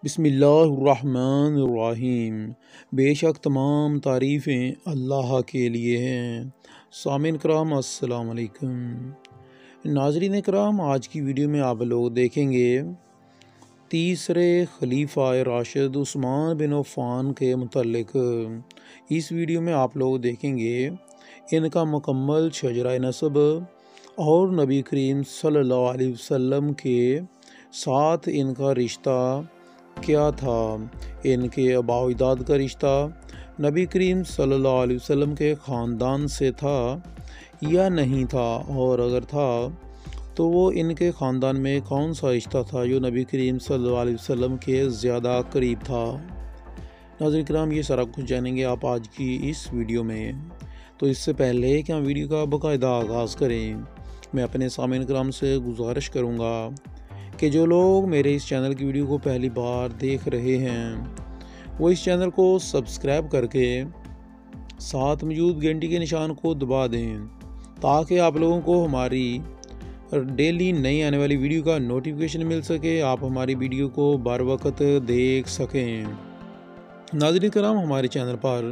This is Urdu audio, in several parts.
بسم اللہ الرحمن الرحیم۔ بے شک تمام تعریفیں اللہ کے لیے ہیں۔ سامعین کرام السلام علیکم۔ ناظرین کرام، آج کی ویڈیو میں آپ لوگ دیکھیں گے تیسرے خلیفہ راشد عثمان بن عفان کے متعلق۔ اس ویڈیو میں آپ لوگ دیکھیں گے ان کا مکمل شجرہ نسب اور نبی کریم صلی اللہ علیہ وسلم کے ساتھ ان کا رشتہ کیا تھا، ان کے آباء و اجداد کا رشتہ نبی کریم صلی اللہ علیہ وسلم کے خاندان سے تھا یا نہیں تھا، اور اگر تھا تو وہ ان کے خاندان میں کون سا رشتہ تھا جو نبی کریم صلی اللہ علیہ وسلم کے زیادہ قریب تھا۔ ناظرین کرام، یہ سارا کچھ جانیں گے آپ آج کی اس ویڈیو میں۔ تو اس سے پہلے کہ ہم ویڈیو کا باقاعدہ آغاز کریں، میں اپنے سامعین کرام سے گزارش کروں گا کہ جو لوگ میرے اس چینل کی ویڈیو کو پہلی بار دیکھ رہے ہیں وہ اس چینل کو سبسکرائب کر کے ساتھ موجود گھنٹی کے نشان کو دبا دیں تاکہ آپ لوگوں کو ہماری ڈیلی نئی آنے والی ویڈیو کا نوٹیفیکیشن مل سکے، آپ ہماری ویڈیو کو بر وقت دیکھ سکیں۔ ناظرین کرام، ہمارے چینل پر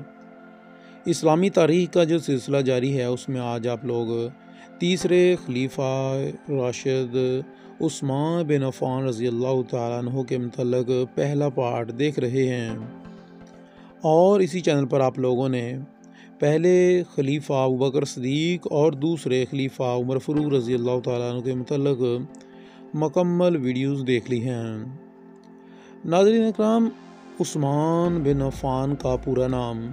اسلامی تاریخ کا جو سلسلہ جاری ہے اس میں آج آپ لوگ تیسرے خلیفہ راشد عثمان بن عفان رضی اللہ تعالیٰ عنہ کے متعلق پہلا پارٹ دیکھ رہے ہیں، اور اسی چینل پر آپ لوگوں نے پہلے خلیفہ ابوبکر صدیق اور دوسرے خلیفہ عمر فاروق رضی اللہ تعالیٰ عنہ کے متعلق مکمل ویڈیوز دیکھ لی ہیں۔ ناظرین اکرام، عثمان بن عفان کا پورا نام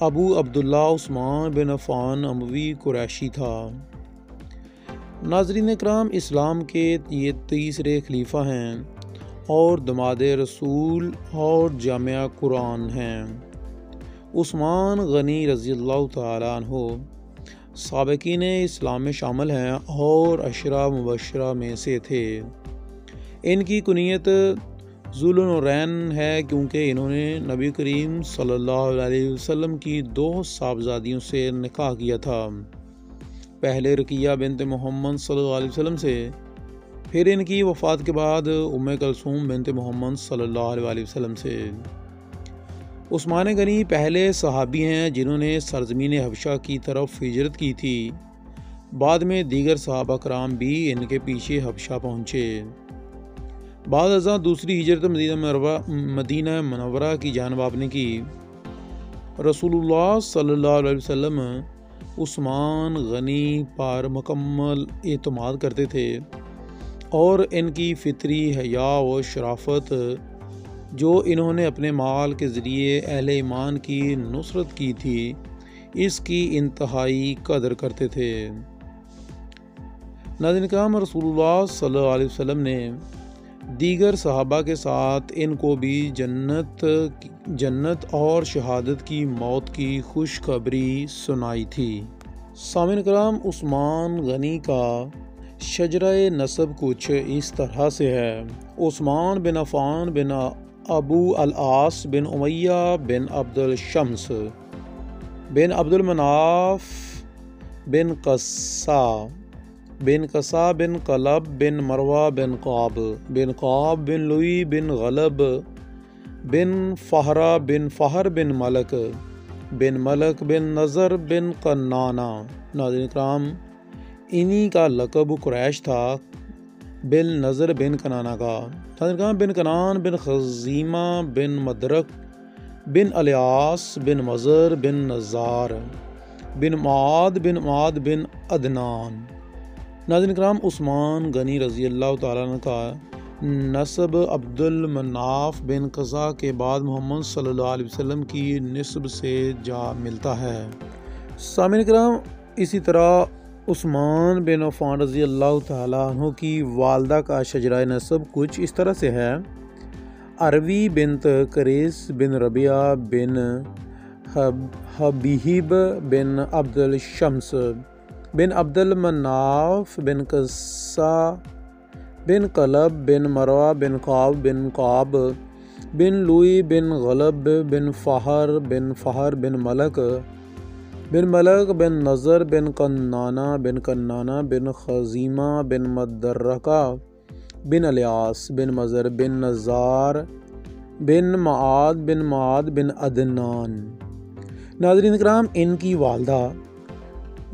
ابو عبداللہ عثمان بن عفان اموی قریشی تھا۔ ناظرین اکرام، اسلام کے یہ تیسرے خلیفہ ہیں اور داماد رسول اور جامع قرآن ہیں۔ عثمان غنی رضی اللہ تعالیٰ عنہ سابقین اسلام میں شامل ہیں اور عشرہ مبشرہ میں سے تھے۔ ان کی کنیت ذو النورین ہے کیونکہ انہوں نے نبی کریم صلی اللہ علیہ وسلم کی 2 صاحبزادیوں سے نکاح کیا تھا، پہلے رقیہ بنت محمد صلی اللہ علیہ وسلم سے، پھر ان کی وفات کے بعد ام کلثوم بنت محمد صلی اللہ علیہ وسلم سے۔ عثمان غنی پہلے صحابی ہیں جنہوں نے سرزمین حبشہ کی طرف ہجرت کی تھی، بعد میں دیگر صحابہ کرام بھی ان کے پیچھے حبشہ پہنچے۔ بعد ازاں دوسری ہجرت مدینہ منورہ کی جانب آپ نے کی۔ رسول اللہ صلی اللہ علیہ وسلم عثمان غنی پر مکمل اعتماد کرتے تھے اور ان کی فطری حیا و شرافت جو انہوں نے اپنے مال کے ذریعے اہل ایمان کی نصرت کی تھی، اس کی انتہائی قدر کرتے تھے۔ ناظرین کرام، رسول اللہ صلی اللہ علیہ وسلم نے دیگر صحابہ کے ساتھ ان کو بھی جنت اور شہادت کی موت کی خوشخبری سنائی تھی۔ سامعین کرام، عثمان غنی کا شجرہ نسب کچھ اس طرح سے ہے۔ عثمان بن عفان بن ابو العاص بن امیہ بن عبد الشمس بن عبد المناف بن قصا بن قلب بن مروہ بن قعب بن لوئی بن غلب بن فہر بن ملک بن نظر بن قنانہ۔ ناظرین کرام، انہی کا لقب قریش تھا، بن نظر بن کنانہ کا۔ ناظرین کرام، بن کنان بن خزیمہ بن مدرک بن الیاس بن مزر بن نزار بن معاد بن عدنان۔ ناظرین کرام، عثمان غنی رضی اللہ تعالیٰ عنہ کا نسب عبد المناف بن قزا کے بعد محمد صلی اللہ علیہ وسلم کی نسب سے جا ملتا ہے۔ سامعین کرام، اسی طرح عثمان بن عفان رضی اللہ تعالیٰ عنہ کی والدہ کا شجرہ نسب کچھ اس طرح سے ہے۔ عروی بنت قریس بن ربیعہ بن حبیب بن عبد الشمس بن عبد المناف بن قصا بن قلب بن مروہ بن قعب بن لوئی بن غلب بن فہر بن ملک بن نظر بن قنانہ بن خزیمہ بن مدرکہ بن الیاس بن مضر بن نزار بن معاد بن عدنان۔ ناظرین کرام، ان کی والدہ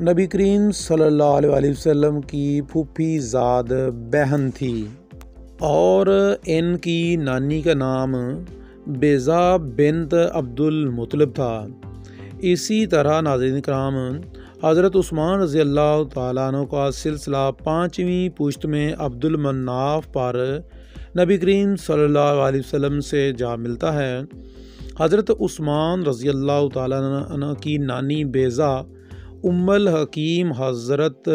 نبی کریم صلی اللہ علیہ وسلم کی پھوپھی زاد بہن تھی اور ان کی نانی کا نام بیضا بنت عبد المطلب تھا۔ اسی طرح ناظرین کرام، حضرت عثمان رضی اللہ تعالیٰ عنہ کا سلسلہ 5ویں پشت میں عبد المناف پر نبی کریم صلی اللہ علیہ وسلم سے جا ملتا ہے۔ حضرت عثمان رضی اللہ تعالیٰ عنہ کی نانی بیضا ام الحکیم حضرت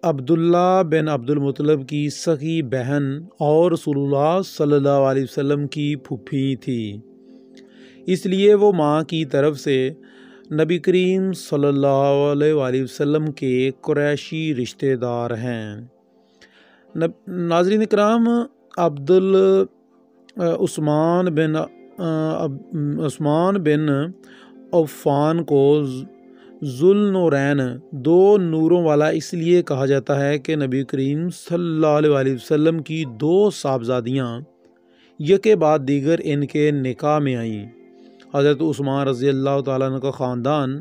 عبداللہ بن عبد المطلب کی سگی بہن اور رسول اللہ صلی اللہ علیہ وسلم کی پھوپھی تھی، اس لیے وہ ماں کی طرف سے نبی کریم صلی اللہ علیہ وسلم کے قریشی رشتہ دار ہیں۔ ناظرین کرام، عثمان بن عفان کو ذوالنورین، دو نوروں والا اس لیے کہا جاتا ہے کہ نبی کریم صلی اللہ علیہ وسلم کی 2 صاحبزادیاں یکے بعد دیگر ان کے نکاح میں آئیں۔ حضرت عثمان رضی اللہ تعالیٰ عنہ کا خاندان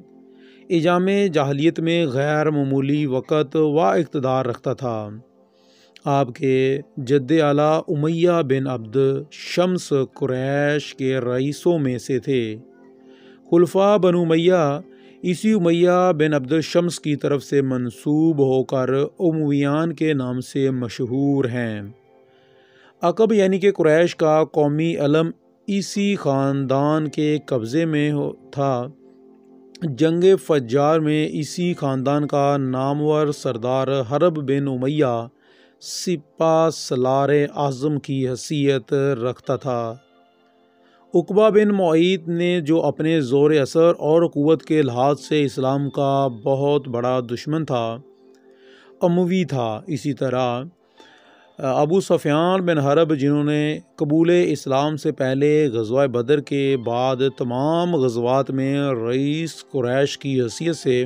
ایام جاہلیت میں غیر معمولی وقت و اقتدار رکھتا تھا۔ آپ کے جد اعلیٰ امیہ بن عبد شمس قریش کے رئیسوں میں سے تھے۔ خلفاء بنو امیہ اسی امیہ بن عبد شمس کی طرف سے منسوب ہو کر امویان کے نام سے مشہور ہیں۔ عقب یعنی کہ قریش کا قومی علم اسی خاندان کے قبضے میں تھا۔ جنگ فجار میں اسی خاندان کا نامور سردار حرب بن امیہ سپہ سالار اعظم کی حیثیت رکھتا تھا۔ عقبہ بن معیط نے جو اپنے زور اثر اور قوت کے لحاظ سے اسلام کا بہت بڑا دشمن تھا، اموی تھا۔ اسی طرح ابو سفیان بن حرب، جنہوں نے قبول اسلام سے پہلے غزوہ بدر کے بعد تمام غزوات میں رئیس قریش کی حیثیت سے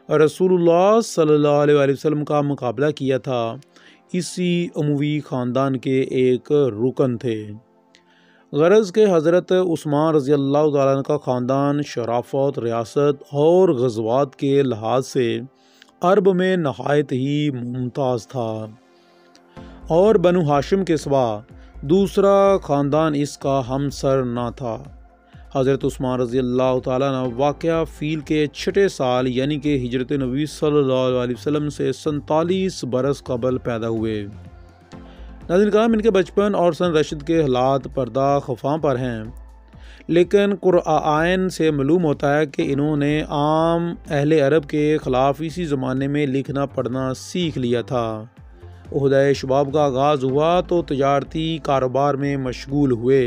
رسول اللہ صلی اللہ علیہ وسلم کا مقابلہ کیا تھا، اسی اموی خاندان کے ایک رکن تھے۔ غرض کہ حضرت عثمان رضی اللہ تعالیٰ عنہ کا خاندان شرافت، ریاست اور غزوات کے لحاظ سے عرب میں نہایت ہی ممتاز تھا، اور بنو ہاشم کے سوا دوسرا خاندان اس کا ہمسر نہ تھا۔ حضرت عثمان رضی اللہ تعالیٰ عنہ واقعہ فیل کے 6 سال یعنی کہ ہجرت نبی صلی اللہ علیہ وسلم سے 47 برس قبل پیدا ہوئے۔ ناظرین کرام، ان کے بچپن اور سن رشد کے حالات پردہ خفاں پر ہیں، لیکن قرآن سے معلوم ہوتا ہے کہ انہوں نے عام اہل عرب کے خلاف اسی زمانے میں لکھنا پڑھنا سیکھ لیا تھا۔ عہدہ شباب کا آغاز ہوا تو تجارتی کاروبار میں مشغول ہوئے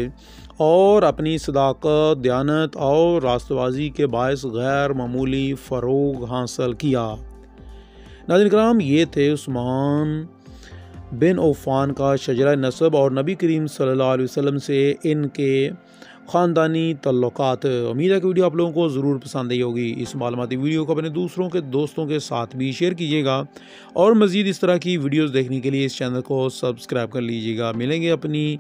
اور اپنی صداقت، دیانت اور راست بازی کے باعث غیر معمولی فروغ حاصل کیا۔ ناظرین کرام، یہ تھے عثمان بن عفان کا شجرہ نسب اور نبی کریم صلی اللہ علیہ وسلم سے ان کے خاندانی تعلقات۔ امید ہے کہ ویڈیو آپ لوگوں کو ضرور پسند آئی ہوگی۔ اس معلوماتی ویڈیو کو اپنے دوستوں کے ساتھ بھی شیئر کیجیے گا، اور مزید اس طرح کی ویڈیوز دیکھنے کے لیے اس چینل کو سبسکرائب کر لیجیے گا۔ ملیں گے اپنی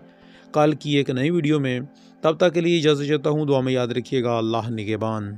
کل کی ایک نئی ویڈیو میں، تب تک کے لیے اجازت چاہتا ہوں۔ دعا میں یاد رکھیے گا۔ اللہ نگہبان۔